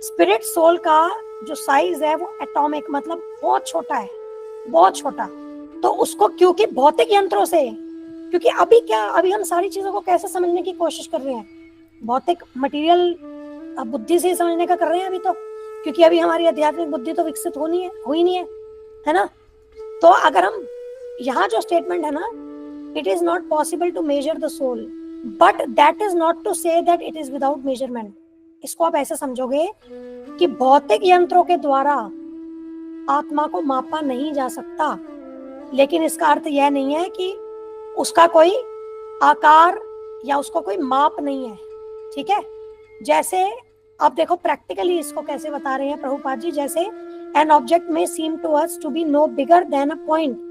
Spirit soul का जो size है वो एटॉमिक, मतलब बहुत छोटा है, बहुत छोटा। तो उसको क्योंकि भौतिक यंत्रों से, क्योंकि अभी हम सारी चीजों को कैसे समझने की कोशिश कर रहे हैं, भौतिक मटेरियल बुद्धि से समझने का कर रहे हैं अभी तो, क्योंकि अभी हमारी आध्यात्मिक बुद्धि तो विकसित हुई नहीं है ना। तो अगर हम यहाँ जो स्टेटमेंट है ना, it is not possible to measure the soul, but that is not to say that it is without measurement. इसको आप ऐसे समझोगे कि भौतिक यंत्रों के द्वारा आत्मा को मापा नहीं जा सकता, लेकिन इसका अर्थ यह नहीं है कि उसका कोई आकार या उसको कोई माप नहीं है। ठीक है, जैसे आप देखो प्रैक्टिकली इसको कैसे बता रहे हैं प्रभुपाद जी, जैसे एन ऑब्जेक्ट में seem to us to be no bigger than a point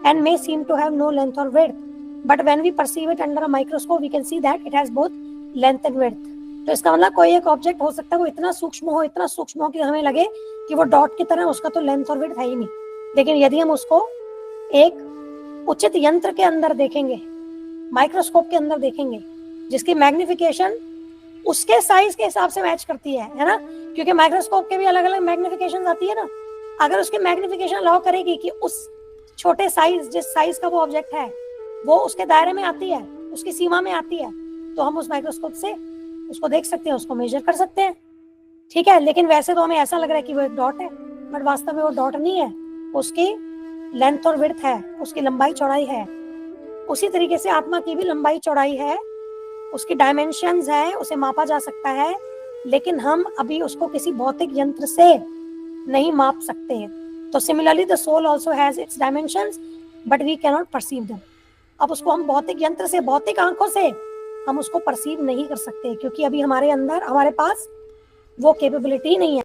and may seem to have no length or width, but when we perceive it under a microscope we can see that it has both length and width। तो इसका मतलब कोई एक object हो सकता है वो इतना सूक्ष्म हो कि हमें लगे कि वो डॉट की तरह, उसका तो लेंथ और विड्थ है ही नहीं, लेकिन यदि हम उसको एक उचित यंत्र के अंदर देखेंगे, माइक्रोस्कोप के अंदर देखेंगे, जिसकी मैग्निफिकेशन उसके साइज के हिसाब से मैच करती है ना, क्योंकि माइक्रोस्कोप के भी अलग अलग मैग्निफिकेशन आती है ना। अगर उसकी मैग्निफिकेशन अलाउ करेगी कि उस छोटे साइज, जिस साइज का वो ऑब्जेक्ट है, वो उसके दायरे में आती है, उसकी सीमा में आती है, तो हम उस माइक्रोस्कोप से उसको देख सकते हैं, उसको मेजर कर सकते हैं। ठीक है, लेकिन वैसे तो हमें ऐसा लग रहा है कि वो एक डॉट है, बट वास्तव में वो डॉट नहीं है, उसकी लेंथ और विड्थ है, उसकी लंबाई चौड़ाई है। उसी तरीके से आत्मा की भी लंबाई चौड़ाई है, उसकी डायमेंशंस है, उसे मापा जा सकता है, लेकिन हम अभी उसको किसी भौतिक यंत्र से नहीं माप सकते। तो similarly the soul also has its dimensions but we can not perceive them. अब उसको हम भौतिक यंत्र से, भौतिक आंखों से हम उसको परसीव नहीं कर सकते, क्योंकि अभी हमारे पास वो कैपेबिलिटी नहीं है।